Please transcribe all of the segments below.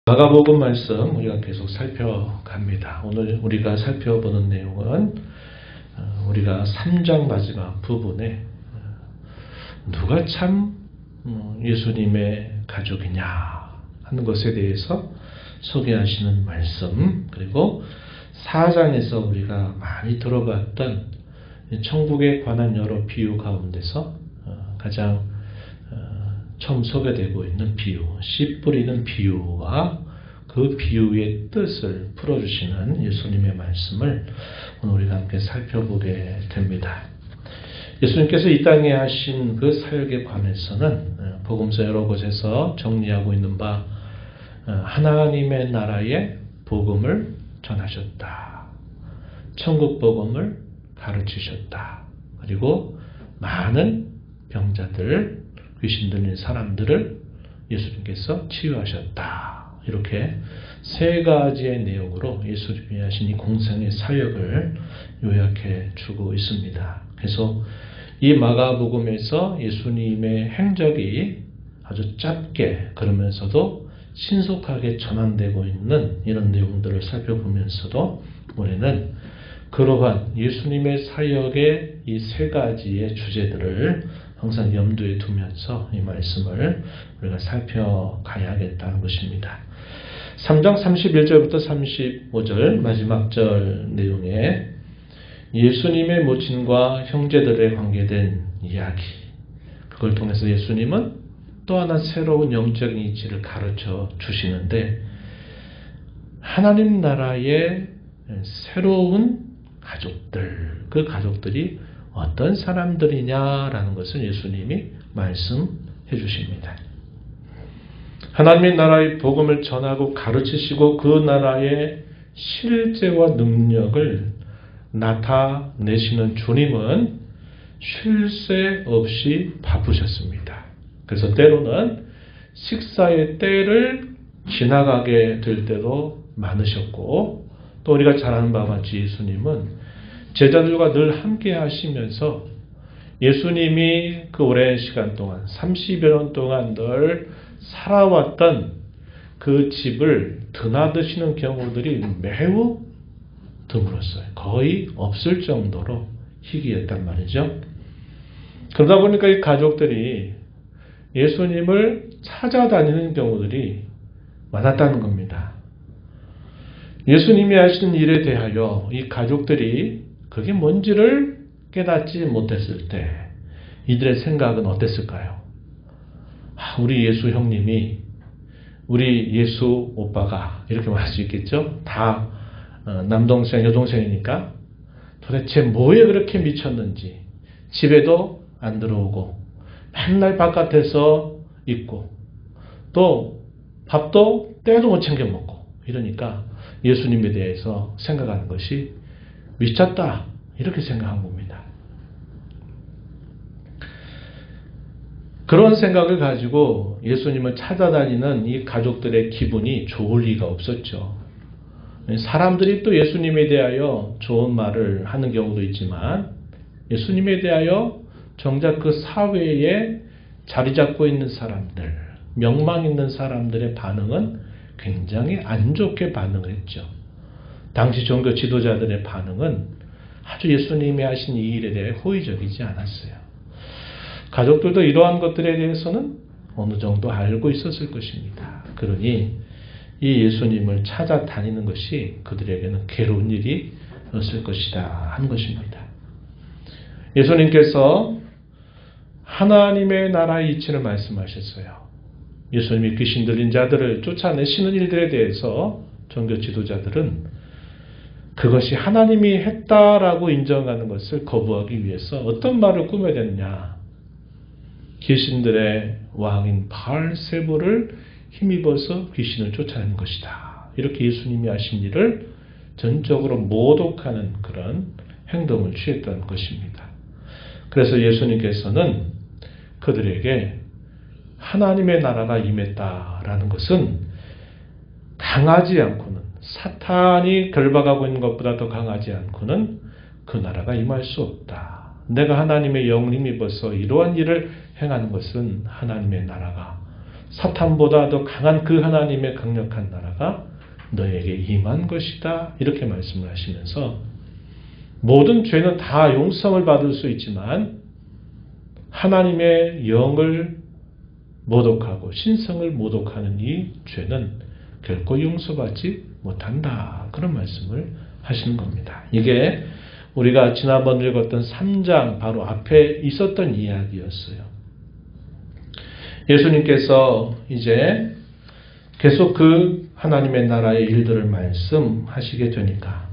마가복음 말씀 우리가 계속 살펴갑니다. 오늘 우리가 살펴보는 내용은 우리가 3장 마지막 부분에 누가 참 예수님의 가족이냐 하는 것에 대해서 소개하시는 말씀, 그리고 4장에서 우리가 많이 들어봤던 천국에 관한 여러 비유 가운데서 가장 처음 소개되고 있는 비유, 씨 뿌리는 비유와 그 비유의 뜻을 풀어주시는 예수님의 말씀을 오늘 우리가 함께 살펴보게 됩니다. 예수님께서 이 땅에 하신 그 사역에 관해서는 복음서 여러 곳에서 정리하고 있는 바 하나님의 나라의 복음을 전하셨다. 천국 복음을 가르치셨다. 그리고 많은 병자들, 귀신 들린 사람들을 예수님께서 치유하셨다. 이렇게 세 가지의 내용으로 예수님이 하신 이 공생의 사역을 요약해 주고 있습니다. 그래서 이 마가복음에서 예수님의 행적이 아주 짧게 그러면서도 신속하게 전환되고 있는 이런 내용들을 살펴보면서도 우리는 그러한 예수님의 사역의 이 세 가지의 주제들을 항상 염두에 두면서 이 말씀을 우리가 살펴가야겠다는 것입니다. 3장 31절부터 35절 마지막 절 내용에 예수님의 모친과 형제들에 관계된 이야기, 그걸 통해서 예수님은 또 하나 새로운 영적인 이치를 가르쳐 주시는데, 하나님 나라의 새로운 가족들, 그 가족들이 어떤 사람들이냐라는 것을 예수님이 말씀해 주십니다. 하나님의 나라의 복음을 전하고 가르치시고 그 나라의 실제와 능력을 나타내시는 주님은 쉴 새 없이 바쁘셨습니다. 그래서 때로는 식사의 때를 지나가게 될 때도 많으셨고, 또 우리가 잘 아는 바와 같이 예수님은 제자들과 늘 함께 하시면서 예수님이 그 오랜 시간 동안 30여 년 동안 늘 살아왔던 그 집을 드나드시는 경우들이 매우 드물었어요. 거의 없을 정도로 희귀했단 말이죠. 그러다 보니까 이 가족들이 예수님을 찾아다니는 경우들이 많았다는 겁니다. 예수님이 하시는 일에 대하여 이 가족들이 그게 뭔지를 깨닫지 못했을 때 이들의 생각은 어땠을까요? 우리 예수 형님이, 우리 예수 오빠가, 이렇게 말할 수 있겠죠? 다 남동생, 여동생이니까 도대체 뭐에 그렇게 미쳤는지, 집에도 안 들어오고 맨날 바깥에서 있고 또 밥도 때도 못 챙겨 먹고 이러니까 예수님에 대해서 생각하는 것이 미쳤다, 이렇게 생각한 겁니다. 그런 생각을 가지고 예수님을 찾아다니는 이 가족들의 기분이 좋을 리가 없었죠. 사람들이 또 예수님에 대하여 좋은 말을 하는 경우도 있지만 예수님에 대하여 정작 그 사회에 자리 잡고 있는 사람들, 명망 있는 사람들의 반응은 굉장히 안 좋게 반응을 했죠. 당시 종교 지도자들의 반응은 아주 예수님이 하신 이 일에 대해 호의적이지 않았어요. 가족들도 이러한 것들에 대해서는 어느 정도 알고 있었을 것입니다. 그러니 이 예수님을 찾아다니는 것이 그들에게는 괴로운 일이었을 것이다 하는 것입니다. 예수님께서 하나님의 나라의 이치를 말씀하셨어요. 예수님이 귀신 들린 자들을 쫓아내시는 일들에 대해서 종교 지도자들은 그것이 하나님이 했다라고 인정하는 것을 거부하기 위해서 어떤 말을 꾸며냈냐. 귀신들의 왕인 바알세불을 힘입어서 귀신을 쫓아내는 것이다. 이렇게 예수님이 하신 일을 전적으로 모독하는 그런 행동을 취했던 것입니다. 그래서 예수님께서는 그들에게 하나님의 나라가 임했다라는 것은 강하지 않고는, 사탄이 결박하고 있는 것보다 더 강하지 않고는 그 나라가 임할 수 없다. 내가 하나님의 영을 힘입어서 이러한 일을 행하는 것은 하나님의 나라가 사탄보다 더 강한 그 하나님의 강력한 나라가 너에게 임한 것이다. 이렇게 말씀을 하시면서 모든 죄는 다 용서를 받을 수 있지만 하나님의 영을 모독하고 신성을 모독하는 이 죄는 결코 용서받지 못한다. 그런 말씀을 하시는 겁니다. 이게 우리가 지난번 읽었던 3장 바로 앞에 있었던 이야기였어요. 예수님께서 이제 계속 그 하나님의 나라의 일들을 말씀하시게 되니까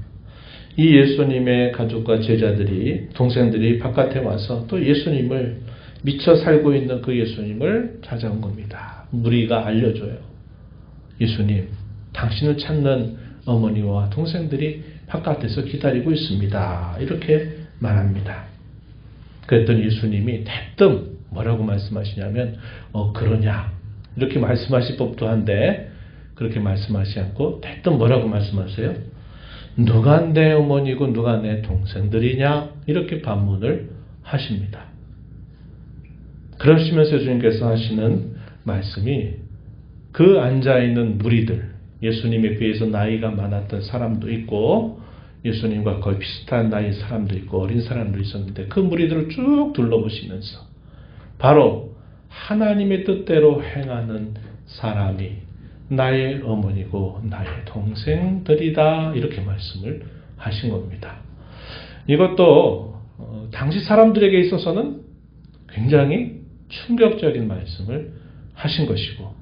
이 예수님의 가족과 제자들이, 동생들이 바깥에 와서 또 예수님을 미쳐 살고 있는 그 예수님을 찾아온 겁니다. 무리가 알려줘요. 예수님, 당신을 찾는 어머니와 동생들이 바깥에서 기다리고 있습니다. 이렇게 말합니다. 그랬더니 예수님이 대뜸 뭐라고 말씀하시냐면 그러냐 이렇게 말씀하실 법도 한데 그렇게 말씀하시지 않고 대뜸 뭐라고 말씀하세요? 누가 내 어머니고 누가 내 동생들이냐 이렇게 반문을 하십니다. 그러시면서 예수님께서 하시는 말씀이 그 앉아있는 무리들, 예수님에 비해서 나이가 많았던 사람도 있고 예수님과 거의 비슷한 나이의 사람도 있고 어린 사람도 있었는데 그 무리들을 쭉 둘러보시면서 바로 하나님의 뜻대로 행하는 사람이 나의 어머니고 나의 동생들이다 이렇게 말씀을 하신 겁니다. 이것도 당시 사람들에게 있어서는 굉장히 충격적인 말씀을 하신 것이고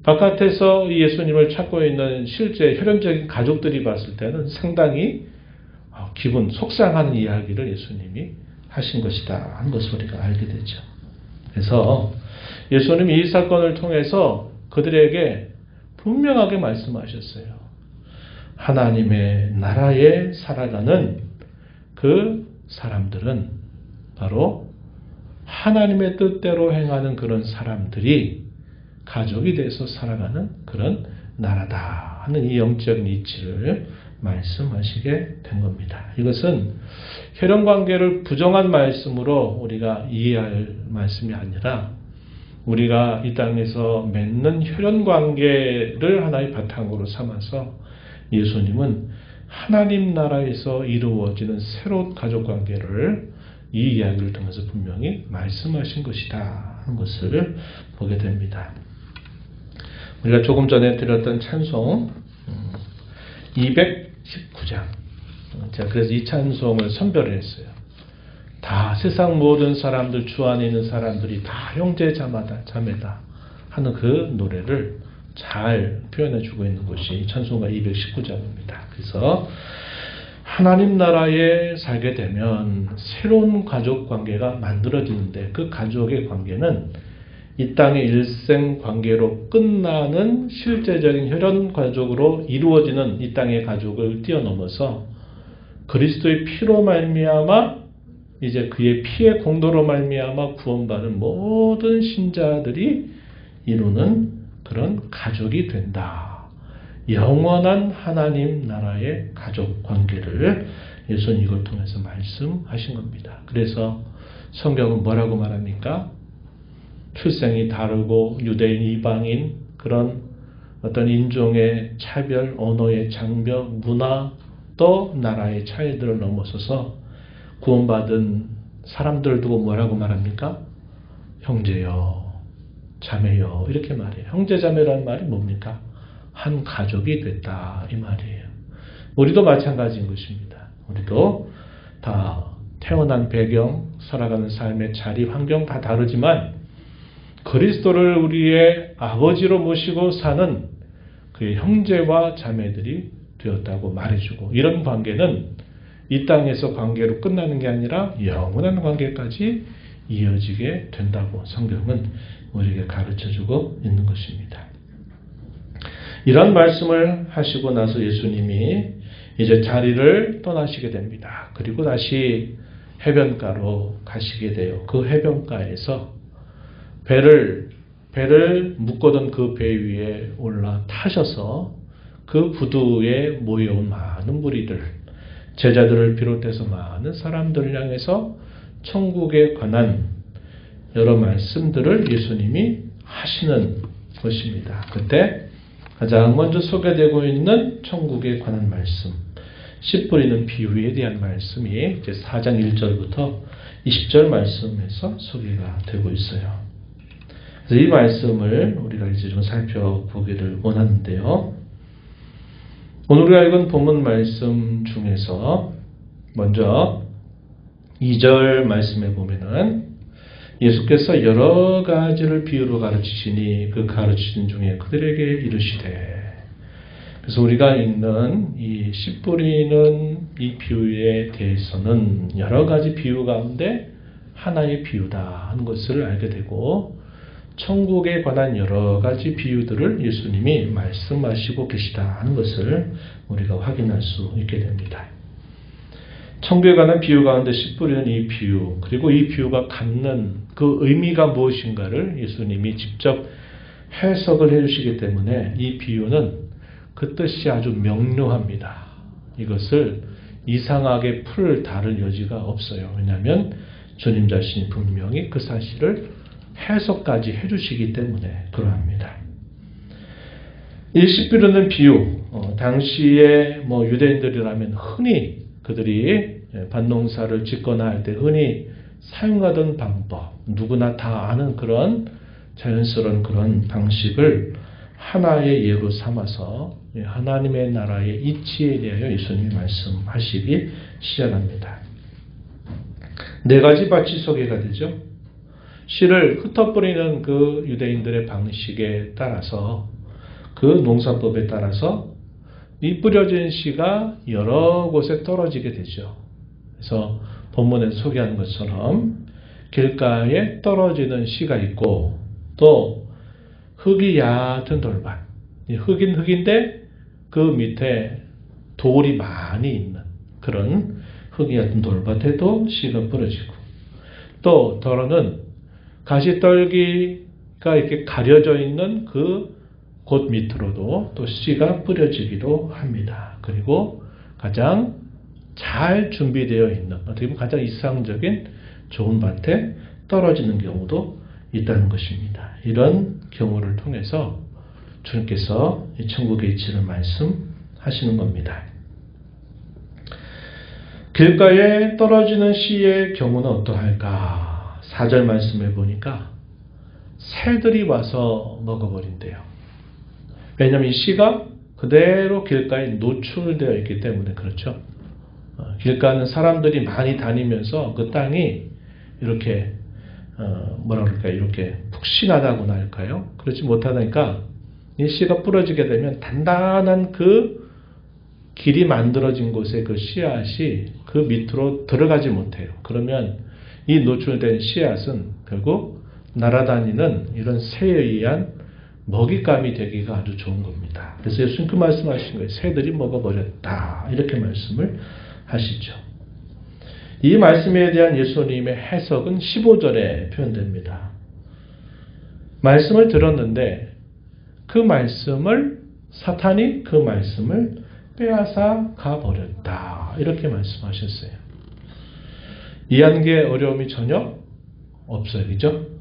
바깥에서 이 예수님을 찾고 있는 실제 혈연적인 가족들이 봤을 때는 상당히 기분 속상한 이야기를 예수님이 하신 것이다 하는 것을 우리가 알게 되죠. 그래서 예수님이 이 사건을 통해서 그들에게 분명하게 말씀하셨어요. 하나님의 나라에 살아가는 그 사람들은 바로 하나님의 뜻대로 행하는 그런 사람들이 가족이 돼서 살아가는 그런 나라다 하는 이 영적인 이치를 말씀하시게 된 겁니다. 이것은 혈연관계를 부정한 말씀으로 우리가 이해할 말씀이 아니라 우리가 이 땅에서 맺는 혈연관계를 하나의 바탕으로 삼아서 예수님은 하나님 나라에서 이루어지는 새로운 가족관계를 이 이야기를 통해서 분명히 말씀하신 것이다 하는 것을 보게 됩니다. 우리가 조금 전에 드렸던 찬송 219장 제가 그래서 이 찬송을 선별을 했어요. 다 세상 모든 사람들 주 안에 있는 사람들이 다 형제 자매다 하는 그 노래를 잘 표현해 주고 있는 것이 찬송가 219장입니다. 그래서 하나님 나라에 살게 되면 새로운 가족 관계가 만들어지는데 그 가족의 관계는 이 땅의 일생 관계로 끝나는 실제적인 혈연 가족으로 이루어지는 이 땅의 가족을 뛰어넘어서 그리스도의 피로 말미암아 이제 그의 피의 공로로 말미암아 구원받은 모든 신자들이 이루는 그런 가족이 된다. 영원한 하나님 나라의 가족 관계를 예수님 이걸 통해서 말씀하신 겁니다. 그래서 성경은 뭐라고 말합니까? 출생이 다르고 유대인, 이방인 그런 어떤 인종의 차별, 언어의 장벽, 문화 또 나라의 차이들을 넘어서서 구원받은 사람들 두고 뭐라고 말합니까? 형제여, 자매여 이렇게 말해요. 형제, 자매라는 말이 뭡니까? 한 가족이 됐다 이 말이에요. 우리도 마찬가지인 것입니다. 우리도 다 태어난 배경, 살아가는 삶의 자리, 환경 다 다르지만 그리스도를 우리의 아버지로 모시고 사는 그의 형제와 자매들이 되었다고 말해주고 이런 관계는 이 땅에서 관계로 끝나는 게 아니라 영원한 관계까지 이어지게 된다고 성경은 우리에게 가르쳐주고 있는 것입니다. 이런 말씀을 하시고 나서 예수님이 이제 자리를 떠나시게 됩니다. 그리고 다시 해변가로 가시게 돼요. 그 해변가에서 배를 묶어둔 그 배 위에 올라타셔서 그 부두에 모여온 많은 무리들, 제자들을 비롯해서 많은 사람들을 향해서 천국에 관한 여러 말씀들을 예수님이 하시는 것입니다. 그때 가장 먼저 소개되고 있는 천국에 관한 말씀, 씨 뿌리는 비유에 대한 말씀이 이제 4장 1절부터 20절 말씀에서 소개가 되고 있어요. 그래서 이 말씀을 우리가 이제 좀 살펴보기를 원하는데요. 오늘 우리가 읽은 본문 말씀 중에서 먼저 2절 말씀에 보면은 예수께서 여러 가지를 비유로 가르치시니 그 가르치신 중에 그들에게 이르시되, 그래서 우리가 읽는 이 씨 뿌리는 이 비유에 대해서는 여러 가지 비유 가운데 하나의 비유다 하는 것을 알게 되고, 천국에 관한 여러 가지 비유들을 예수님이 말씀하시고 계시다 하는 것을 우리가 확인할 수 있게 됩니다. 천국에 관한 비유 가운데 씨 뿌리는 이 비유, 그리고 이 비유가 갖는 그 의미가 무엇인가를 예수님이 직접 해석을 해주시기 때문에 이 비유는 그 뜻이 아주 명료합니다. 이것을 이상하게 풀 다를 여지가 없어요. 왜냐하면 주님 자신이 분명히 그 사실을 해석까지 해주시기 때문에 그러합니다. 이 씨 뿌리는 비유, 당시에 유대인들이라면 흔히 그들이 밭농사를 짓거나 할 때 흔히 사용하던 방법, 누구나 다 아는 그런 자연스러운 그런 방식을 하나의 예로 삼아서 하나님의 나라의 이치에 대하여 예수님이 말씀하시기 시작합니다. 4가지 밭이 소개가 되죠. 씨를 흩어뿌리는 그 유대인들의 방식에 따라서, 그 농사법에 따라서 이 뿌려진 씨가 여러 곳에 떨어지게 되죠. 그래서 본문에서 소개하는 것처럼 길가에 떨어지는 씨가 있고, 또 흙이 얕은 돌밭, 흙인 흙인데 그 밑에 돌이 많이 있는 그런 흙이 얕은 돌밭에도 씨가 뿌려지고, 또 더러는 가시떨기가 이렇게 가려져 있는 그 곳 밑으로도 또 씨가 뿌려지기도 합니다. 그리고 가장 잘 준비되어 있는, 어떻게 보면 가장 이상적인 좋은 밭에 떨어지는 경우도 있다는 것입니다. 이런 경우를 통해서 주님께서 이 천국의 이치를 말씀하시는 겁니다. 길가에 떨어지는 씨의 경우는 어떠할까? 4절 말씀에 보니까 새들이 와서 먹어버린대요. 왜냐하면 이 씨가 그대로 길가에 노출되어 있기 때문에 그렇죠. 길가는 사람들이 많이 다니면서 그 땅이 이렇게 이렇게 푹신하다고나 할까요? 그렇지 못하니까 이 씨가 부러지게 되면 단단한 그 길이 만들어진 곳에 그 씨앗이 그 밑으로 들어가지 못해요. 그러면 이 노출된 씨앗은 결국 날아다니는 이런 새에 의한 먹잇감이 되기가 아주 좋은 겁니다. 그래서 예수님 그 말씀하신 거예요. 새들이 먹어버렸다. 이렇게 말씀을 하시죠. 이 말씀에 대한 예수님의 해석은 15절에 표현됩니다. 말씀을 들었는데 그 말씀을 사탄이 그 말씀을 빼앗아 가버렸다. 이렇게 말씀하셨어요. 이해하는 게 어려움이 전혀 없어요. 그죠?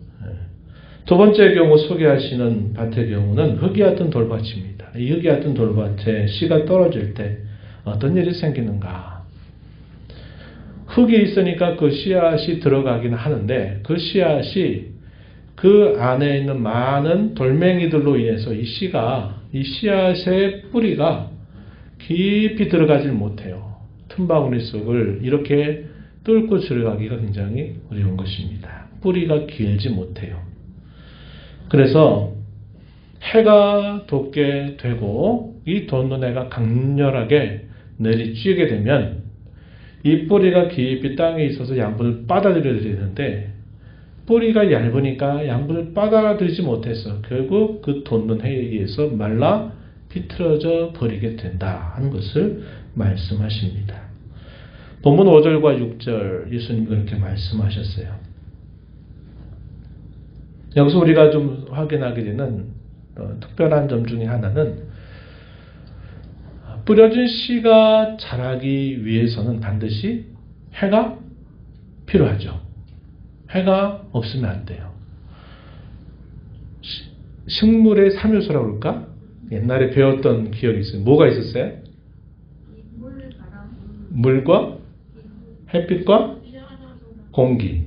두 번째 경우 소개하시는 밭의 경우는 흙이 얕은 돌밭입니다. 이 흙이 얕은 돌밭에 씨가 떨어질 때 어떤 일이 생기는가? 흙이 있으니까 그 씨앗이 들어가긴 하는데 그 씨앗이 그 안에 있는 많은 돌멩이들로 인해서 이 씨앗의 뿌리가 깊이 들어가질 못해요. 틈바구니 속을 이렇게 뚫고 들어가기가 굉장히 어려운 것입니다. 뿌리가 길지 못해요. 그래서 해가 돋게 되고 이 돋는 해가 강렬하게 내리쬐게 되면 이 뿌리가 깊이 땅에 있어서 양분을 빨아들여야 되는데 뿌리가 얇으니까 양분을 빨아들이지 못해서 결국 그 돋는 해에 의해서 말라 비틀어져 버리게 된다 하는 것을 말씀하십니다. 본문 5절과 6절 예수님 그렇게 말씀하셨어요. 여기서 우리가 좀 확인하게 되는 특별한 점 중에 하나는 뿌려진 씨가 자라기 위해서는 반드시 해가 필요하죠. 해가 없으면 안 돼요. 식물의 3요소라고 그럴까? 옛날에 배웠던 기억이 있어요. 뭐가 있었어요? 물과 햇빛과 공기.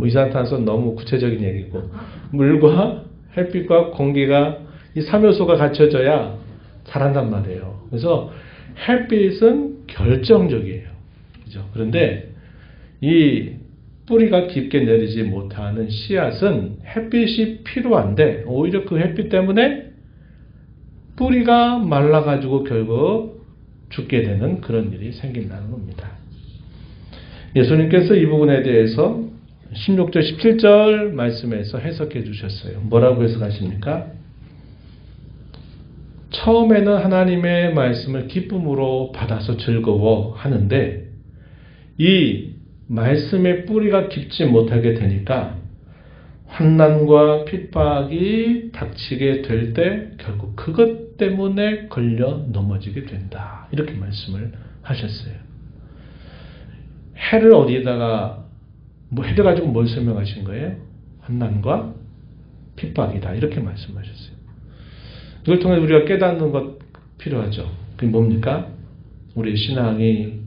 이산화탄소는 너무 구체적인 얘기고, 물과 햇빛과 공기가 이 3요소가 갖춰져야 자란단 말이에요. 그래서 햇빛은 결정적이에요. 그죠? 그런데 이 뿌리가 깊게 내리지 못하는 씨앗은 햇빛이 필요한데 오히려 그 햇빛 때문에 뿌리가 말라가지고 결국 죽게 되는 그런 일이 생긴다는 겁니다. 예수님께서 이 부분에 대해서 16절, 17절 말씀에서 해석해 주셨어요. 뭐라고 해석하십니까? 처음에는 하나님의 말씀을 기쁨으로 받아서 즐거워하는데 이 말씀의 뿌리가 깊지 못하게 되니까 환난과 핍박이 닥치게 될 때 결국 그것 때문에 걸려 넘어지게 된다. 이렇게 말씀을 하셨어요. 해를 어디에다가 해를 가지고 뭘 설명하신 거예요? 환난과 핍박이다. 이렇게 말씀하셨어요. 이걸 통해 우리가 깨닫는 것 필요하죠. 그게 뭡니까? 우리 신앙이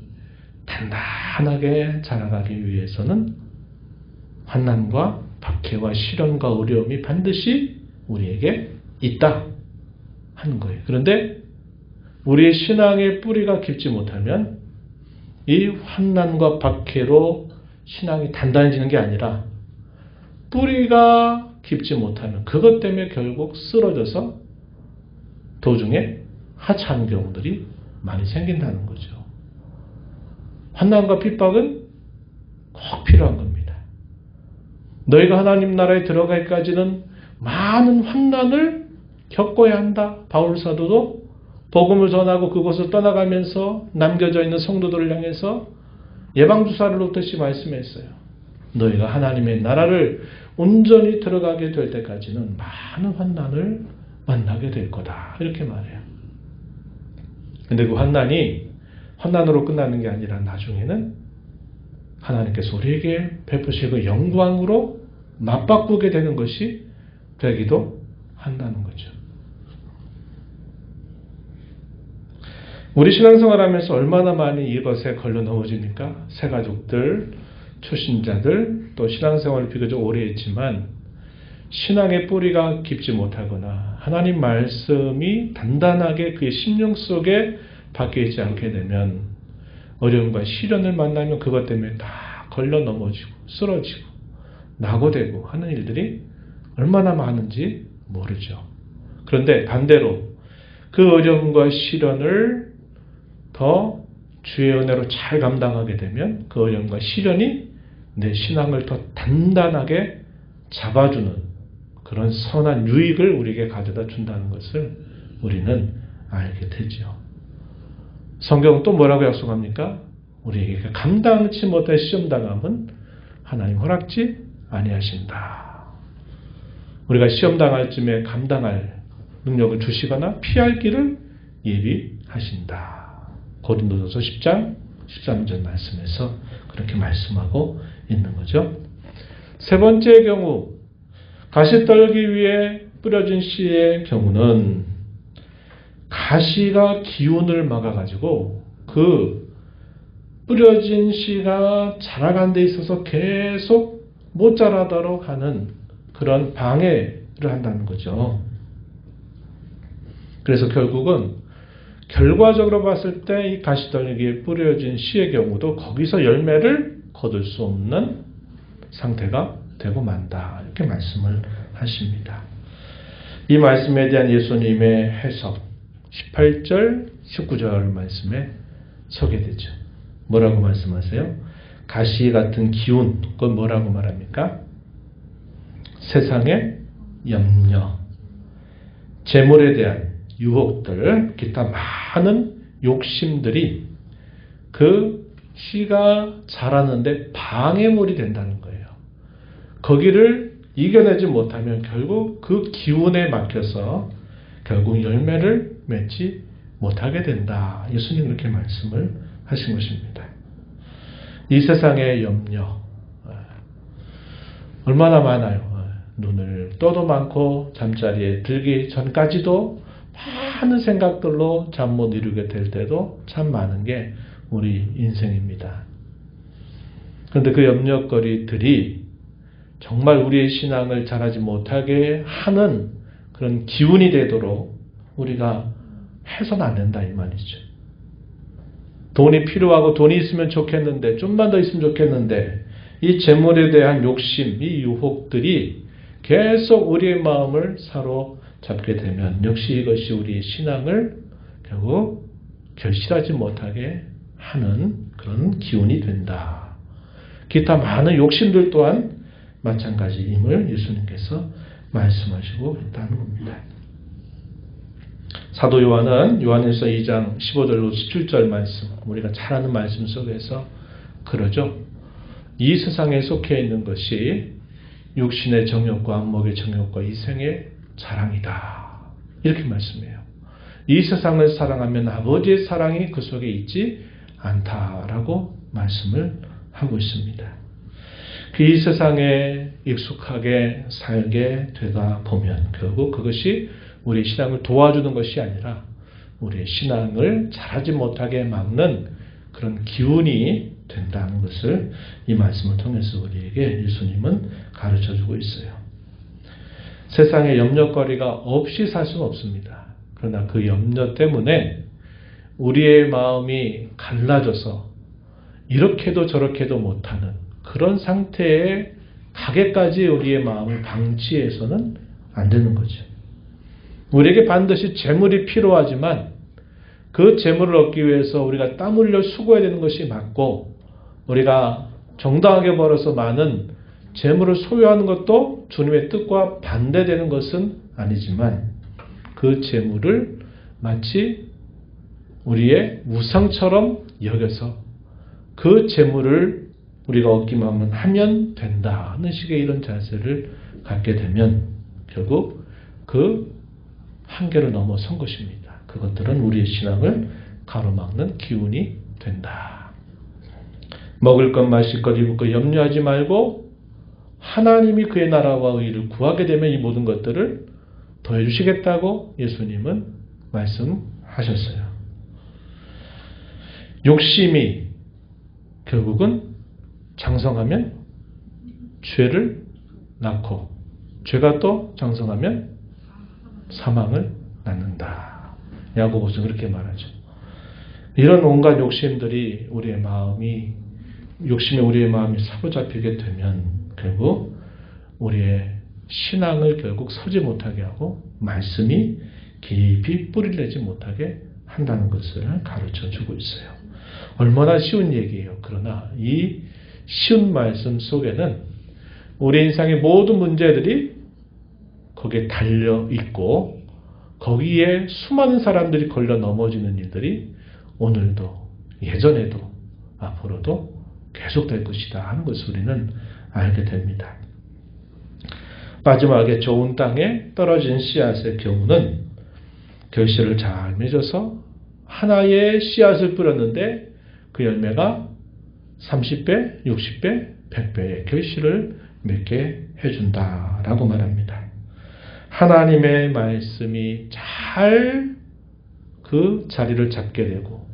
단단하게 자라가기 위해서는 환난과 박해와 시련과 어려움이 반드시 우리에게 있다 하는 거예요. 그런데 우리의 신앙의 뿌리가 깊지 못하면 이 환난과 박해로 신앙이 단단해지는 게 아니라 뿌리가 깊지 못하면 그것 때문에 결국 쓰러져서 도중에 하차하는 경우들이 많이 생긴다는 거죠. 환난과 핍박은 꼭 필요한 겁니다. 너희가 하나님 나라에 들어가기까지는 많은 환난을 겪어야 한다. 바울 사도도 복음을 전하고 그곳을 떠나가면서 남겨져 있는 성도들을 향해서 예방주사를 놓듯이 말씀했어요. 너희가 하나님의 나라를 온전히 들어가게 될 때까지는 많은 환난을 만나게 될 거다. 이렇게 말해요. 근데 그 환난으로 끝나는 게 아니라 나중에는 하나님께서 우리에게 베푸실 그 영광으로 맞바꾸게 되는 것이 되기도 한다는 거죠. 우리 신앙생활 하면서 얼마나 많이 이것에 걸려 넘어집니까? 새가족들, 초신자들, 또 신앙생활을 비교적 오래 했지만 신앙의 뿌리가 깊지 못하거나 하나님 말씀이 단단하게 그의 심령 속에 박혀있지 않게 되면 어려움과 시련을 만나면 그것 때문에 다 걸려 넘어지고 쓰러지고 낙오되고 하는 일들이 얼마나 많은지 모르죠. 그런데 반대로 그 어려움과 시련을 더 주의 은혜로 잘 감당하게 되면 그 어려움과 시련이 내 신앙을 더 단단하게 잡아주는 그런 선한 유익을 우리에게 가져다 준다는 것을 우리는 알게 되죠. 성경은 또 뭐라고 약속합니까? 우리에게 감당치 못할 시험당함은 하나님 허락지 아니하신다. 우리가 시험당할 쯤에 감당할 능력을 주시거나 피할 길을 예비하신다. 고린도전서 10장 13절 말씀에서 그렇게 말씀하고 있는 거죠. 세 번째 경우 가시 떨기 위해 뿌려진 씨의 경우는 가시가 기운을 막아가지고 그 뿌려진 씨가 자라가는 데 있어서 계속 못 자라도록 하는 그런 방해를 한다는 거죠. 그래서 결국은 결과적으로 봤을 때 이 가시떨기에 뿌려진 씨의 경우도 거기서 열매를 거둘 수 없는 상태가 되고 만다. 이렇게 말씀을 하십니다. 이 말씀에 대한 예수님의 해석 18절, 19절 말씀에 서게 되죠. 뭐라고 말씀하세요? 가시 같은 기운, 그건 뭐라고 말합니까? 세상의 염려, 재물에 대한 유혹들, 기타 많은 욕심들이 그 씨가 자라는데 방해물이 된다는 거예요. 거기를 이겨내지 못하면 결국 그 기운에 막혀서 결국 열매를 맺지 못하게 된다. 예수님 이렇게 말씀을 하신 것입니다. 이 세상의 염려 얼마나 많아요. 눈을 떠도 많고 잠자리에 들기 전까지도 많은 생각들로 잠 못 이루게 될 때도 참 많은 게 우리 인생입니다. 그런데 그 염려거리들이 정말 우리의 신앙을 잘하지 못하게 하는 그런 기운이 되도록 우리가 해서는 안 된다 이 말이죠. 돈이 필요하고 돈이 있으면 좋겠는데 좀만 더 있으면 좋겠는데 이 재물에 대한 욕심, 이 유혹들이 계속 우리의 마음을 사로잡게 되면 역시 이것이 우리의 신앙을 결국 결실하지 못하게 하는 그런 기운이 된다. 기타 많은 욕심들 또한 마찬가지임을 예수님께서 말씀하시고 있다는 겁니다. 사도 요한은 요한일서 2장 15절로 17절 말씀, 우리가 잘 아는 말씀 속에서 그러죠. 이 세상에 속해 있는 것이 육신의 정욕과 안목의 정욕과 이생의 자랑이다. 이렇게 말씀해요. 이 세상을 사랑하면 아버지의 사랑이 그 속에 있지 않다라고 말씀을 하고 있습니다. 이 세상에 익숙하게 살게 되다 보면 결국 그것이 우리 신앙을 도와주는 것이 아니라 우리의 신앙을 잘하지 못하게 막는 그런 기운이 된다는 것을 이 말씀을 통해서 우리에게 예수님은 가르쳐주고 있어요. 세상에 염려거리가 없이 살 수는 없습니다. 그러나 그 염려 때문에 우리의 마음이 갈라져서 이렇게도 저렇게도 못하는 그런 상태에 가게까지 우리의 마음을 방치해서는 안 되는 거죠. 우리에게 반드시 재물이 필요하지만 그 재물을 얻기 위해서 우리가 땀 흘려 수고해야 되는 것이 맞고 우리가 정당하게 벌어서 많은 재물을 소유하는 것도 주님의 뜻과 반대되는 것은 아니지만 그 재물을 마치 우리의 우상처럼 여겨서 그 재물을 우리가 얻기만 하면 된다는 식의 이런 자세를 갖게 되면 결국 그 한계를 넘어선 것입니다. 그것들은 우리의 신앙을 가로막는 기운이 된다. 먹을 것, 마실 것, 입을 것 염려하지 말고 하나님이 그의 나라와 의를 구하게 되면 이 모든 것들을 더해 주시겠다고 예수님은 말씀하셨어요. 욕심이 결국은 장성하면 죄를 낳고 죄가 또 장성하면 사망을 낳는다. 야고보서 그렇게 말하죠. 이런 온갖 욕심들이 욕심에 우리의 마음이 사로잡히게 되면 결국 우리의 신앙을 결국 서지 못하게 하고 말씀이 깊이 뿌리를 내지 못하게 한다는 것을 가르쳐 주고 있어요. 얼마나 쉬운 얘기예요. 그러나 이 쉬운 말씀 속에는 우리 인생의 모든 문제들이 거기에 달려 있고 거기에 수많은 사람들이 걸려 넘어지는 일들이 오늘도 예전에도 앞으로도 계속될 것이다 하는 것을 우리는 알게 됩니다. 마지막에 좋은 땅에 떨어진 씨앗의 경우는 결실을 잘 맺어서 하나의 씨앗을 뿌렸는데 그 열매가 30배, 60배, 100배의 결실을 맺게 해준다라고 말합니다. 하나님의 말씀이 잘 그 자리를 잡게 되고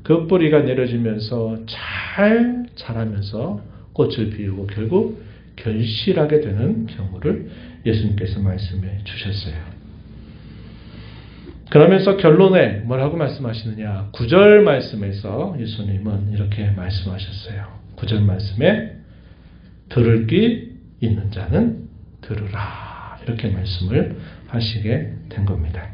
그 뿌리가 내려지면서 잘 자라면서 꽃을 피우고 결국 결실하게 되는 경우를 예수님께서 말씀해 주셨어요. 그러면서 결론에 뭐라고 말씀하시느냐? 9절 말씀에서 예수님은 이렇게 말씀하셨어요. 9절 말씀에 들을 귀 있는 자는 들으라. 이렇게 말씀을 하시게 된 겁니다.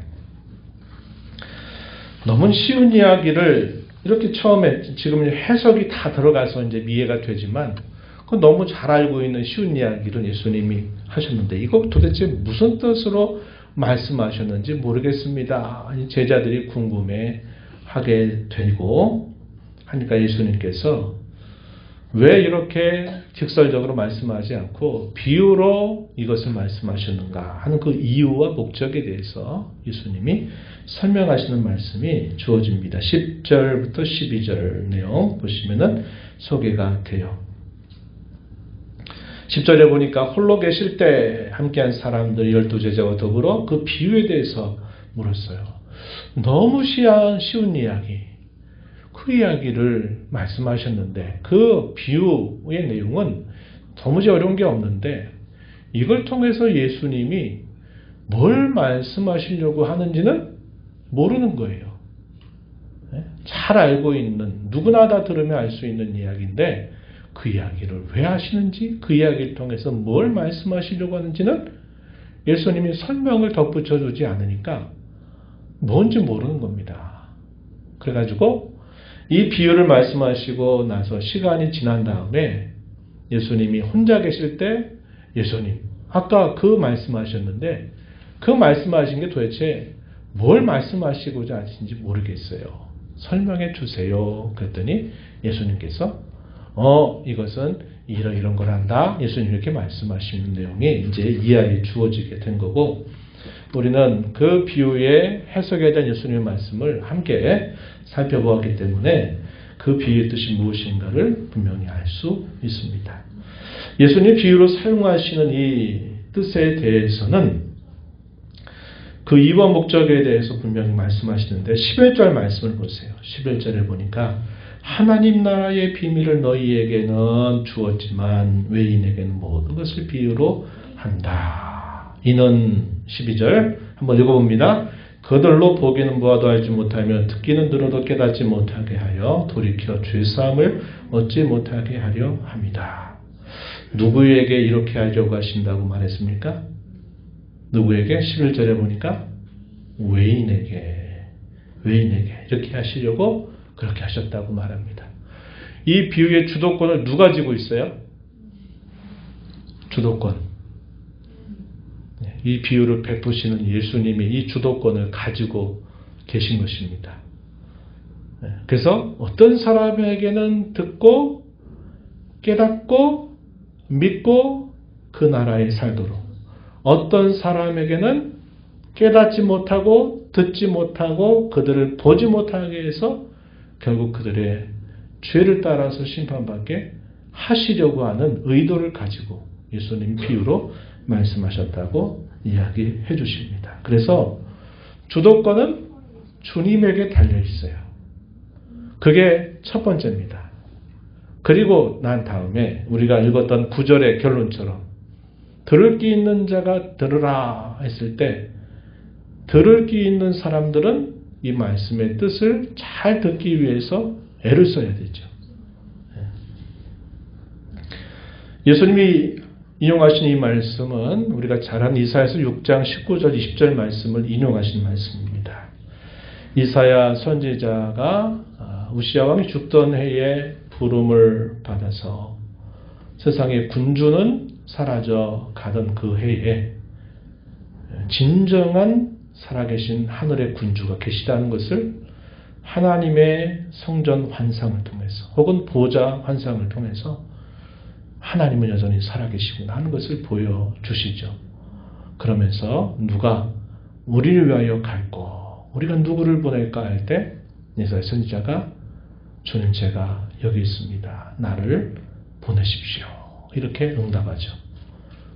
너무 쉬운 이야기를 이렇게 처음에 지금 해석이 다 들어가서 이제 이해가 되지만 그건 너무 잘 알고 있는 쉬운 이야기를 예수님이 하셨는데 이거 도대체 무슨 뜻으로 말씀하셨는지 모르겠습니다. 제자들이 궁금해 하게 되고 하니까 예수님께서 왜 이렇게 직설적으로 말씀하지 않고 비유로 이것을 말씀하셨는가 하는 그 이유와 목적에 대해서 예수님이 설명하시는 말씀이 주어집니다. 10절부터 12절 내용 보시면은 소개가 돼요. 10절에 보니까 홀로 계실 때 함께한 사람들 12제자와 더불어 그 비유에 대해서 물었어요. 너무 쉬운 이야기, 그 이야기를 말씀하셨는데 그 비유의 내용은 도무지 어려운 게 없는데 이걸 통해서 예수님이 뭘 말씀하시려고 하는지는 모르는 거예요. 잘 알고 있는, 누구나 다 들으면 알 수 있는 이야기인데 그 이야기를 왜 하시는지, 그 이야기를 통해서 뭘 말씀하시려고 하는지는 예수님이 설명을 덧붙여 주지 않으니까 뭔지 모르는 겁니다. 그래가지고 이 비유를 말씀하시고 나서 시간이 지난 다음에 예수님이 혼자 계실 때 예수님, 아까 그 말씀하셨는데 그 말씀하신 게 도대체 뭘 말씀하시고자 하신지 모르겠어요. 설명해 주세요. 그랬더니 예수님께서 이것은 이런 걸 한다. 예수님 이렇게 말씀하시는 내용이 이제 이해해 주어지게 된 거고 우리는 그 비유의 해석에 대한 예수님의 말씀을 함께 살펴보았기 때문에 그 비유의 뜻이 무엇인가를 분명히 알 수 있습니다. 예수님 비유로 사용하시는 이 뜻에 대해서는 그 이유와 목적에 대해서 분명히 말씀하시는데 11절 말씀을 보세요. 11절에 보니까 하나님 나라의 비밀을 너희에게는 주었지만 외인에게는 모든 것을 비유로 한다. 이는 12절 한번 읽어봅니다. 그들로 보기는 보아도 알지 못하며 듣기는 들어도 깨닫지 못하게 하여 돌이켜 죄사함을 얻지 못하게 하려 합니다. 누구에게 이렇게 하려고 하신다고 말했습니까? 누구에게? 11절에 보니까 외인에게 이렇게 하시려고 그렇게 하셨다고 말합니다. 이 비유의 주도권을 누가 지고 있어요? 주도권. 이 비유를 베푸시는 예수님이 이 주도권을 가지고 계신 것입니다. 그래서 어떤 사람에게는 듣고 깨닫고 믿고 그 나라에 살도록, 어떤 사람에게는 깨닫지 못하고 듣지 못하고 그들을 보지 못하게 해서 결국 그들의 죄를 따라서 심판받게 하시려고 하는 의도를 가지고 예수님 비유로 말씀하셨다고 이야기해 주십니다. 그래서 주도권은 주님에게 달려 있어요. 그게 첫 번째입니다. 그리고 난 다음에 우리가 읽었던 9절의 결론처럼 들을 귀 있는 자가 들으라 했을 때 들을 귀 있는 사람들은 이 말씀의 뜻을 잘 듣기 위해서 애를 써야 되죠. 예수님이 인용하신 이 말씀은 우리가 잘 아는 이사야서 6장 19절 20절 말씀을 인용하신 말씀입니다. 이사야 선지자가 우시야 왕이 죽던 해에 부름을 받아서 세상의 군주는 사라져 가던 그 해에 진정한 살아계신 하늘의 군주가 계시다는 것을 하나님의 성전 환상을 통해서 혹은 보좌 환상을 통해서 하나님은 여전히 살아계시구나 하는 것을 보여주시죠. 그러면서 누가 우리를 위하여 갈고 우리가 누구를 보낼까 할 때 이사야 선지자가 주님 제가 여기 있습니다. 나를 보내십시오. 이렇게 응답하죠.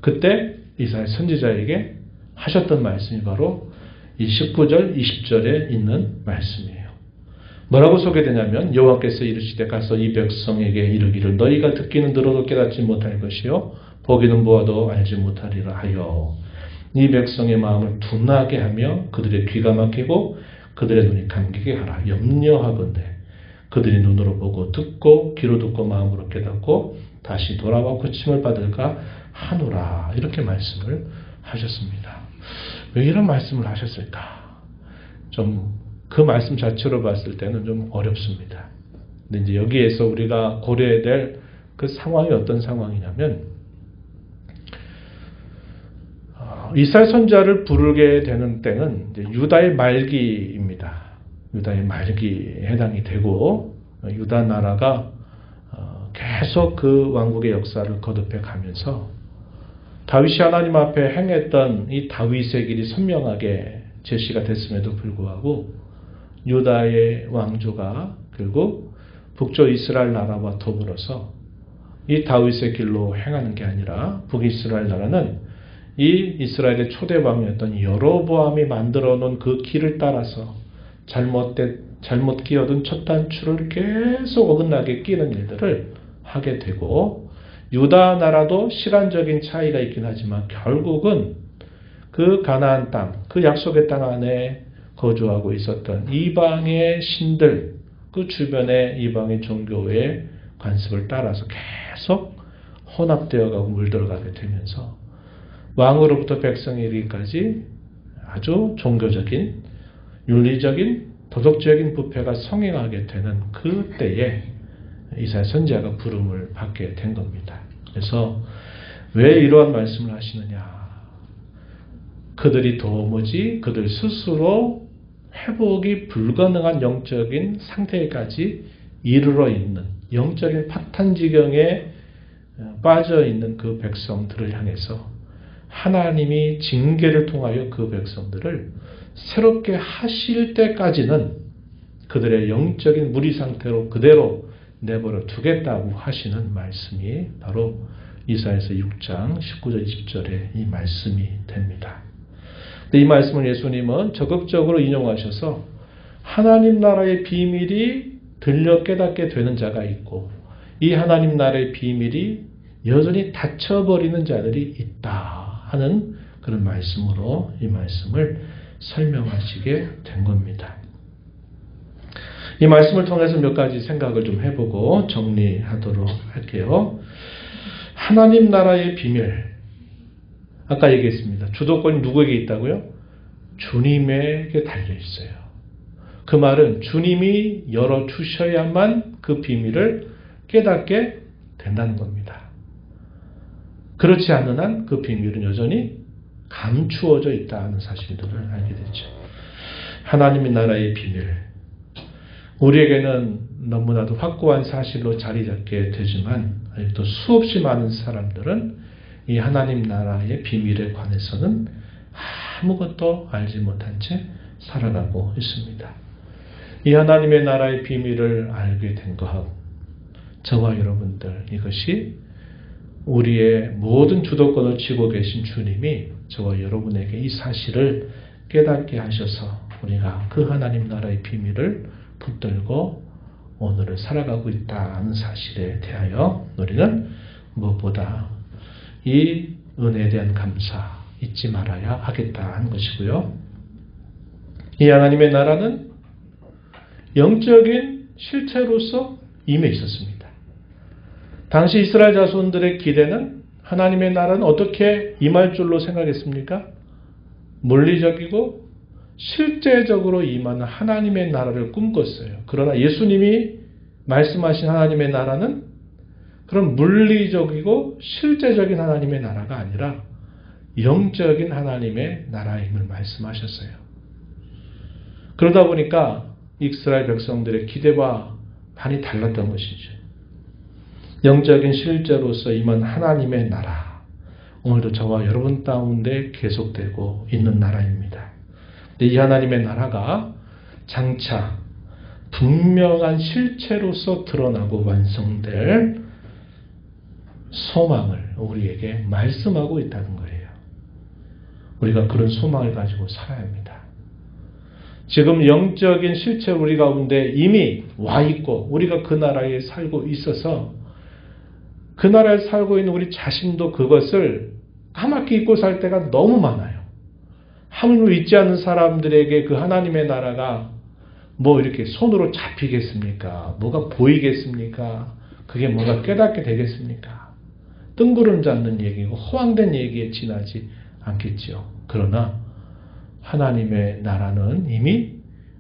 그때 이사야 선지자에게 하셨던 말씀이 바로 이 19절, 20절에 있는 말씀이에요. 뭐라고 소개되냐면 여호와께서 이르시되 가서 이 백성에게 이르기를 너희가 듣기는 들어도 깨닫지 못할 것이요 보기는 보아도 알지 못하리라 하여 이 백성의 마음을 둔하게 하며 그들의 귀가 막히고 그들의 눈이 감기게 하라. 염려하건대 그들이 눈으로 보고 듣고 귀로 듣고 마음으로 깨닫고 다시 돌아와 고침을 받을까 하노라. 이렇게 말씀을 하셨습니다. 왜 이런 말씀을 하셨을까? 좀 그 말씀 자체로 봤을 때는 좀 어렵습니다. 근데 이제 여기에서 우리가 고려해야 될 그 상황이 어떤 상황이냐면 이스라엘 선지자를 부르게 되는 때는 이제 유다의 말기입니다. 유다의 말기에 해당이 되고 유다 나라가 계속 그 왕국의 역사를 거듭해 가면서 다윗이 하나님 앞에 행했던 이 다윗의 길이 선명하게 제시가 됐음에도 불구하고 유다의 왕조가 결국 북쪽 이스라엘 나라와 더불어서 이 다윗의 길로 행하는 게 아니라 북이스라엘 나라는 이 이스라엘의 초대 왕이었던 여로보암이 만들어 놓은 그 길을 따라서 잘못 끼어든 첫 단추를 계속 어긋나게 끼는 일들을 하게 되고, 유다 나라도 시간적인 차이가 있긴 하지만 결국은 그 가나안 땅, 그 약속의 땅 안에 거주하고 있었던 이방의 신들, 그 주변의 이방의 종교의 관습을 따라서 계속 혼합되어 가고 물들어가게 되면서 왕으로부터 백성에 이르기까지 아주 종교적인, 윤리적인, 도덕적인 부패가 성행하게 되는 그때에 이사야 선지자가 부름을 받게 된 겁니다. 그래서 왜 이러한 말씀을 하시느냐. 그들이 도무지 그들 스스로 회복이 불가능한 영적인 상태까지 이르러 있는 영적인 파탄지경에 빠져 있는 그 백성들을 향해서 하나님이 징계를 통하여 그 백성들을 새롭게 하실 때까지는 그들의 영적인 무리 상태로 그대로 내버려 두겠다고 하시는 말씀이 바로 이사야서 6장 19절 20절의 이 말씀이 됩니다. 이 말씀을 예수님은 적극적으로 인용하셔서 하나님 나라의 비밀이 들려 깨닫게 되는 자가 있고 이 하나님 나라의 비밀이 여전히 닫혀버리는 자들이 있다 하는 그런 말씀으로 이 말씀을 설명하시게 된 겁니다. 이 말씀을 통해서 몇 가지 생각을 좀 해보고 정리하도록 할게요. 하나님 나라의 비밀, 아까 얘기했습니다. 주도권이 누구에게 있다고요? 주님에게 달려있어요. 그 말은 주님이 열어주셔야만 그 비밀을 깨닫게 된다는 겁니다. 그렇지 않는 한 그 비밀은 여전히 감추어져 있다는 사실들을 알게 되죠. 하나님의 나라의 비밀, 우리에게는 너무나도 확고한 사실로 자리 잡게 되지만 또 수없이 많은 사람들은 이 하나님 나라의 비밀에 관해서는 아무것도 알지 못한 채 살아가고 있습니다. 이 하나님의 나라의 비밀을 알게 된 것하고 저와 여러분들, 이것이 우리의 모든 주도권을 쥐고 계신 주님이 저와 여러분에게 이 사실을 깨닫게 하셔서 우리가 그 하나님 나라의 비밀을 붙들고 오늘을 살아가고 있다는 사실에 대하여 우리는 무엇보다 이 은혜에 대한 감사 잊지 말아야 하겠다는 것이고요. 이 하나님의 나라는 영적인 실체로서 임해 있었습니다. 당시 이스라엘 자손들의 기대는 하나님의 나라는 어떻게 임할 줄로 생각했습니까? 물리적이고 실제적으로 임하는 하나님의 나라를 꿈꿨어요. 그러나 예수님이 말씀하신 하나님의 나라는 그런 물리적이고 실제적인 하나님의 나라가 아니라 영적인 하나님의 나라임을 말씀하셨어요. 그러다 보니까 이스라엘 백성들의 기대와 많이 달랐던 것이죠. 영적인 실제로서 임한 하나님의 나라, 오늘도 저와 여러분 가운데 계속되고 있는 나라입니다. 이 하나님의 나라가 장차 분명한 실체로서 드러나고 완성될 소망을 우리에게 말씀하고 있다는 거예요. 우리가 그런 소망을 가지고 살아야 합니다. 지금 영적인 실체 우리 가운데 이미 와 있고 우리가 그 나라에 살고 있어서 그 나라에 살고 있는 우리 자신도 그것을 까맣게 잊고 살 때가 너무 많아요. 하물며 잊지 않는 사람들에게 그 하나님의 나라가 뭐 이렇게 손으로 잡히겠습니까? 뭐가 보이겠습니까? 그게 뭐가 깨닫게 되겠습니까? 뜬구름 잡는 얘기고 허황된 얘기에 지나지 않겠죠. 그러나 하나님의 나라는 이미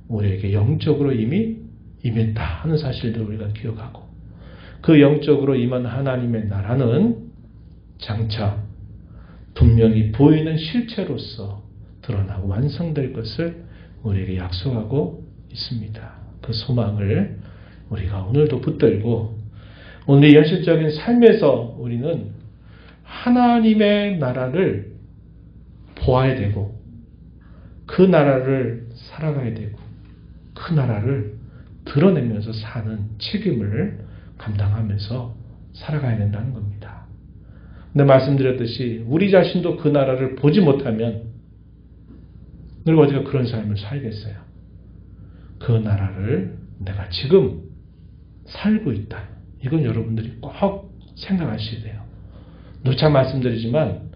우리에게 영적으로 이미 임했다 하는 사실도 우리가 기억하고 그 영적으로 임한 하나님의 나라는 장차 분명히 보이는 실체로서 드러나고 완성될 것을 우리에게 약속하고 있습니다. 그 소망을 우리가 오늘도 붙들고 오늘의 현실적인 삶에서 우리는 하나님의 나라를 보아야 되고 그 나라를 살아가야 되고 그 나라를 드러내면서 사는 책임을 감당하면서 살아가야 된다는 겁니다. 근데 말씀드렸듯이 우리 자신도 그 나라를 보지 못하면 늘 어디가 그런 삶을 살겠어요. 그 나라를 내가 지금 살고 있다. 이건 여러분들이 꼭 생각하셔야 돼요. 누차 말씀드리지만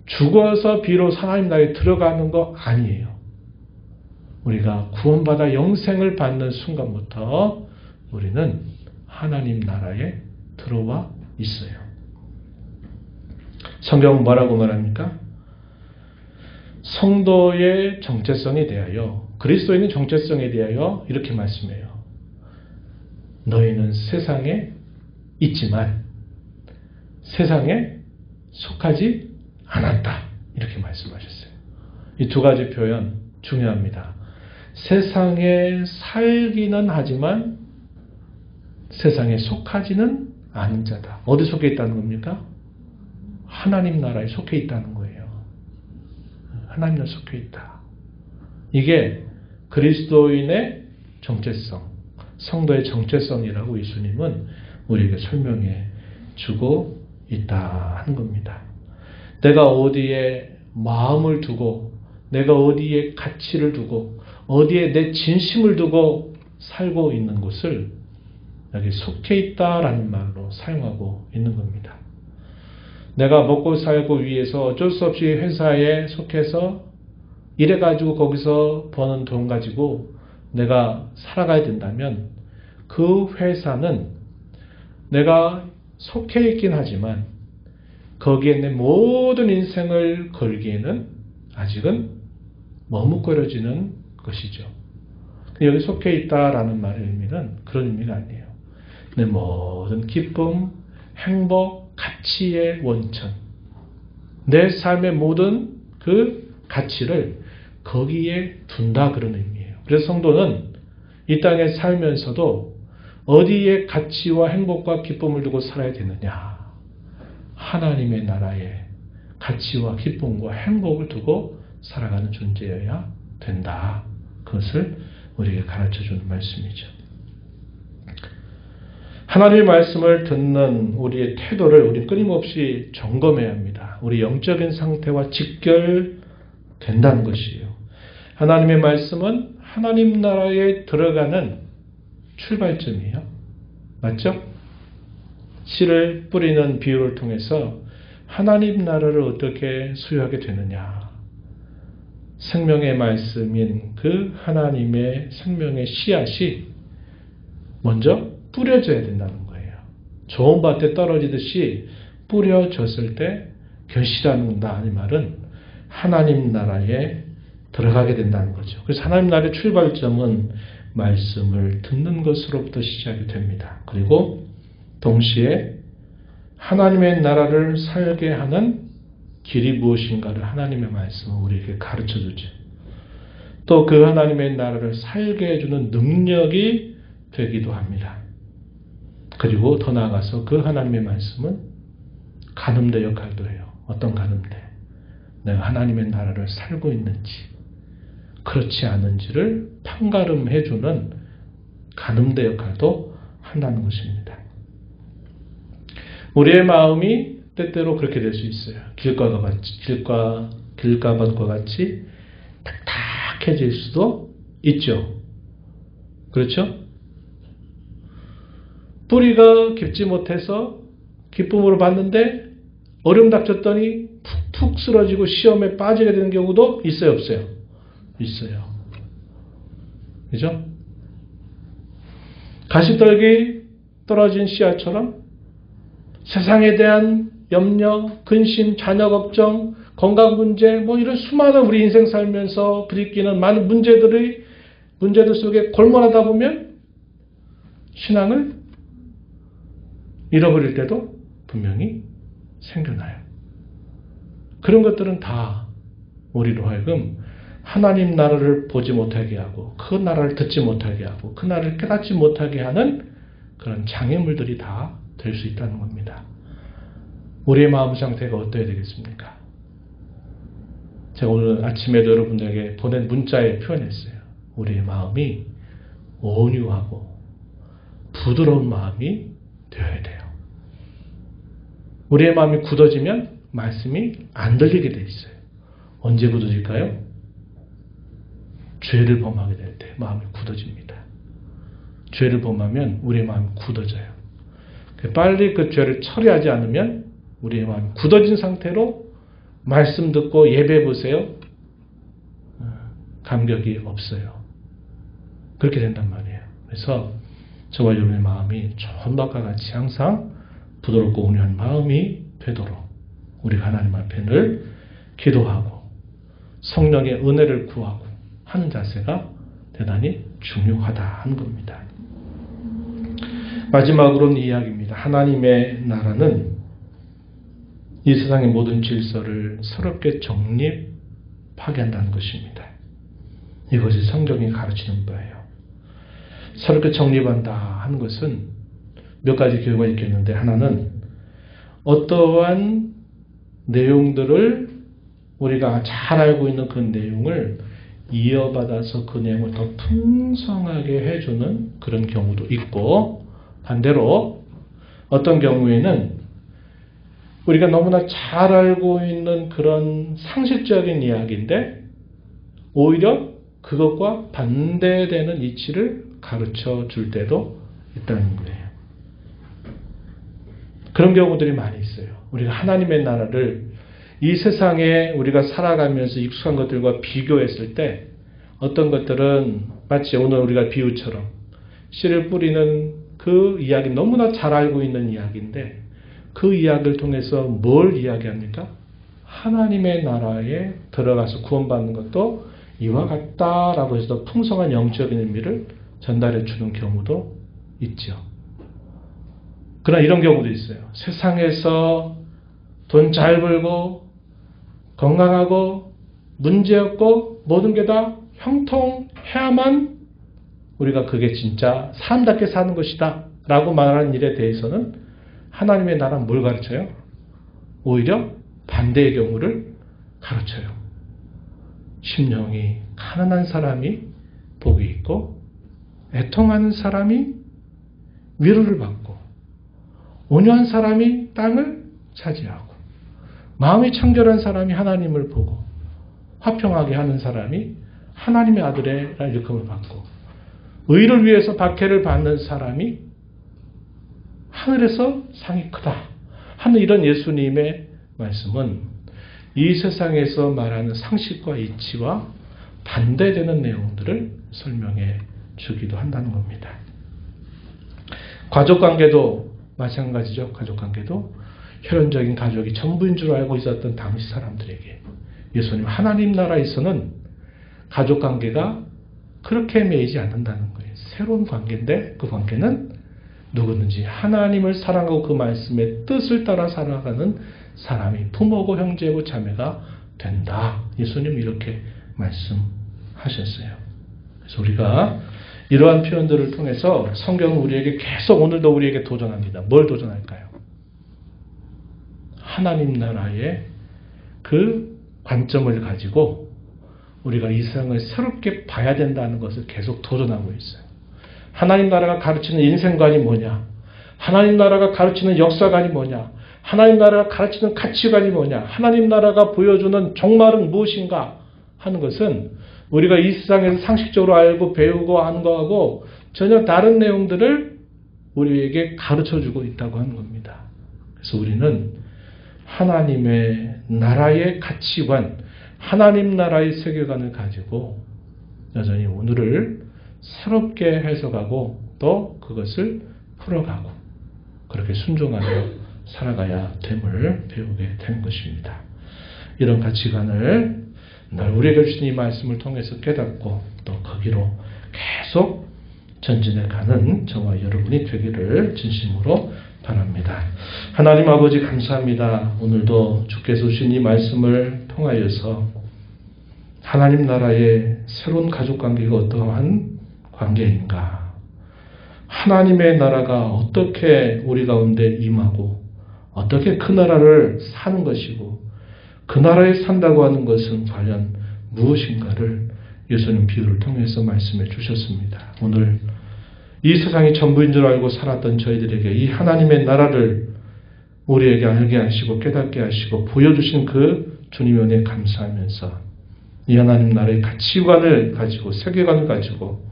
죽어서 비로소 하나님 나라에 들어가는 거 아니에요. 우리가 구원받아 영생을 받는 순간부터 우리는 하나님 나라에 들어와 있어요. 성경은 뭐라고 말합니까? 성도의 정체성에 대하여, 그리스도인의 정체성에 대하여 이렇게 말씀해요. 너희는 세상에 있지만 세상에 속하지 않았다. 이렇게 말씀하셨어요. 이 두 가지 표현 중요합니다. 세상에 살기는 하지만 세상에 속하지는 않은 자다. 어디 속해 있다는 겁니까? 하나님 나라에 속해 있다는 거예요. 하나님 나라에 속해 있다. 이게 그리스도인의 정체성, 성도의 정체성이라고 예수님은 우리에게 설명해 주고 있다 하는 겁니다. 내가 어디에 마음을 두고, 내가 어디에 가치를 두고, 어디에 내 진심을 두고 살고 있는 곳을 여기 속해 있다라는 말로 사용하고 있는 겁니다. 내가 먹고 살고 위해서 어쩔 수 없이 회사에 속해서 일해가지고 거기서 버는 돈 가지고 내가 살아가야 된다면 그 회사는 내가 속해 있긴 하지만 거기에 내 모든 인생을 걸기에는 아직은 머뭇거려지는 것이죠. 여기 속해 있다라는 말의 의미는 그런 의미가 아니에요. 내 모든 기쁨, 행복, 가치의 원천, 내 삶의 모든 그 가치를 거기에 둔다 그런 의미예요. 그래서 성도는 이 땅에 살면서도 어디에 가치와 행복과 기쁨을 두고 살아야 되느냐? 하나님의 나라에 가치와 기쁨과 행복을 두고 살아가는 존재여야 된다. 그것을 우리에게 가르쳐주는 말씀이죠. 하나님의 말씀을 듣는 우리의 태도를 우리 끊임없이 점검해야 합니다. 우리 영적인 상태와 직결된다는 것이에요. 하나님의 말씀은 하나님 나라에 들어가는 출발점이에요. 맞죠? 씨를 뿌리는 비유를 통해서 하나님 나라를 어떻게 소유하게 되느냐. 생명의 말씀인 그 하나님의 생명의 씨앗이 먼저 뿌려져야 된다는 거예요. 좋은 밭에 떨어지듯이 뿌려졌을 때 결실한다. 이 말은 하나님 나라에 들어가게 된다는 거죠. 그래서 하나님 나라의 출발점은 말씀을 듣는 것으로부터 시작이 됩니다. 그리고 동시에 하나님의 나라를 살게 하는 길이 무엇인가를 하나님의 말씀은 우리에게 가르쳐주죠. 또 그 하나님의 나라를 살게 해주는 능력이 되기도 합니다. 그리고 더 나아가서 그 하나님의 말씀은 가늠대 역할도 해요. 어떤 가늠대? 내가 하나님의 나라를 살고 있는지 그렇지 않은지를 판가름해주는 가늠대 역할도 한다는 것입니다. 우리의 마음이 때때로 그렇게 될 수 있어요. 길가밭과 같이 탁탁해질 수도 있죠. 그렇죠? 뿌리가 깊지 못해서 기쁨으로 봤는데 어려움 닥쳤더니 푹푹 쓰러지고 시험에 빠지게 되는 경우도 있어요, 없어요? 있어요. 그죠? 가시떨기 떨어진 씨앗처럼 세상에 대한 염려, 근심, 자녀 걱정, 건강 문제, 이런 수많은 우리 인생 살면서 부딪히는 많은 문제들 속에 골몰하다 보면 신앙을 잃어버릴 때도 분명히 생겨나요. 그런 것들은 다 우리로 하여금 하나님 나라를 보지 못하게 하고 그 나라를 듣지 못하게 하고 그 나라를 깨닫지 못하게 하는 그런 장애물들이 다 될 수 있다는 겁니다. 우리의 마음 상태가 어떠해야 되겠습니까? 제가 오늘 아침에도 여러분들에게 보낸 문자에 표현했어요. 우리의 마음이 온유하고 부드러운 마음이 되어야 돼요. 우리의 마음이 굳어지면 말씀이 안 들리게 돼 있어요. 언제 굳어질까요? 죄를 범하게 될 때 마음이 굳어집니다. 죄를 범하면 우리의 마음이 굳어져요. 빨리 그 죄를 처리하지 않으면 우리의 마음이 굳어진 상태로 말씀 듣고 예배 보세요. 감격이 없어요. 그렇게 된단 말이에요. 그래서 저와 여러분의 마음이 천박과 같이 항상 부드럽고 온유한 마음이 되도록 우리가 하나님 앞에 늘 기도하고 성령의 은혜를 구하고 하는 자세가 대단히 중요하다 하는 겁니다. 마지막으로는 이 이야기입니다. 하나님의 나라는 이 세상의 모든 질서를 새롭게 정립하게 한다는 것입니다. 이것이 성경이 가르치는 바예요. 새롭게 정립한다 하는 것은 몇 가지 교훈가 있겠는데, 하나는 어떠한 내용들을 우리가 잘 알고 있는 그 내용을 이어받아서 그 내용을 더 풍성하게 해주는 그런 경우도 있고, 반대로 어떤 경우에는 우리가 너무나 잘 알고 있는 그런 상식적인 이야기인데 오히려 그것과 반대되는 이치를 가르쳐 줄 때도 있다는 거예요. 그런 경우들이 많이 있어요. 우리가 하나님의 나라를 이 세상에 우리가 살아가면서 익숙한 것들과 비교했을 때 어떤 것들은 마치 오늘 우리가 비유처럼 씨를 뿌리는 그 이야기, 너무나 잘 알고 있는 이야기인데 그 이야기를 통해서 뭘 이야기합니까? 하나님의 나라에 들어가서 구원받는 것도 이와 같다라고 해서 풍성한 영적인 의미를 전달해 주는 경우도 있죠. 그러나 이런 경우도 있어요. 세상에서 돈 잘 벌고 건강하고 문제없고 모든 게 다 형통해야만 우리가 그게 진짜 삶답게 사는 것이다 라고 말하는 일에 대해서는 하나님의 나라는 뭘 가르쳐요? 오히려 반대의 경우를 가르쳐요. 심령이 가난한 사람이 복이 있고 애통하는 사람이 위로를 받고 온유한 사람이 땅을 차지하고 마음이 청결한 사람이 하나님을 보고 화평하게 하는 사람이 하나님의 아들의 일컬음을 받고 의를 위해서 박해를 받는 사람이 하늘에서 상이 크다 하는 이런 예수님의 말씀은 이 세상에서 말하는 상식과 이치와 반대되는 내용들을 설명해 주기도 한다는 겁니다. 가족관계도 마찬가지죠. 가족관계도 혈연적인 가족이 전부인 줄 알고 있었던 당시 사람들에게 예수님 하나님 나라에서는 가족관계가 그렇게 매이지 않는다는 거예요. 새로운 관계인데 그 관계는 누구든지 하나님을 사랑하고 그 말씀의 뜻을 따라 살아가는 사람이 부모고 형제고 자매가 된다. 예수님은 이렇게 말씀하셨어요. 그래서 우리가 이러한 표현들을 통해서 성경은 우리에게 계속 오늘도 우리에게 도전합니다. 뭘 도전할까요? 하나님 나라의 그 관점을 가지고 우리가 이 세상을 새롭게 봐야 된다는 것을 계속 도전하고 있어요. 하나님 나라가 가르치는 인생관이 뭐냐? 하나님 나라가 가르치는 역사관이 뭐냐? 하나님 나라가 가르치는 가치관이 뭐냐? 하나님 나라가 보여주는 종말은 무엇인가? 하는 것은 우리가 이 세상에서 상식적으로 알고 배우고 아는 거하고 전혀 다른 내용들을 우리에게 가르쳐주고 있다고 하는 겁니다. 그래서 우리는 하나님의 나라의 가치관, 하나님 나라의 세계관을 가지고 여전히 오늘을 새롭게 해석하고 또 그것을 풀어가고 그렇게 순종하며 살아가야 됨을 배우게 되는 것입니다. 이런 가치관을 늘 우리에게 주신 이 말씀을 통해서 깨닫고 또 거기로 계속 전진해가는 저와 여러분이 되기를 진심으로 바랍니다. 하나님 아버지 감사합니다. 오늘도 주께서 주신 이 말씀을 통하여서 하나님 나라의 새로운 가족관계가 어떠한 관계인가, 하나님의 나라가 어떻게 우리 가운데 임하고 어떻게 그 나라를 사는 것이고 그 나라에 산다고 하는 것은 과연 무엇인가를 예수님 비유를 통해서 말씀해 주셨습니다. 오늘 이 세상이 전부인 줄 알고 살았던 저희들에게 이 하나님의 나라를 우리에게 알게 하시고 깨닫게 하시고 보여주신 그 주님의 은혜에 감사하면서 이 하나님 나라의 가치관을 가지고 세계관을 가지고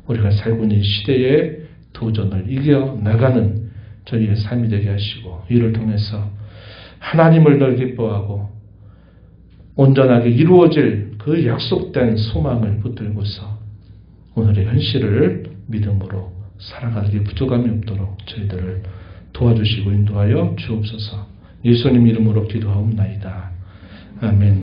우리가 살고 있는 시대의 도전을 이겨나가는 저희의 삶이 되게 하시고 이를 통해서 하나님을 더 기뻐하고 온전하게 이루어질 그 약속된 소망을 붙들고서 오늘의 현실을 믿음으로 살아가기 부족함이 없도록 저희들을 도와주시고 인도하여 주옵소서. 예수님 이름으로 기도하옵나이다. 아멘.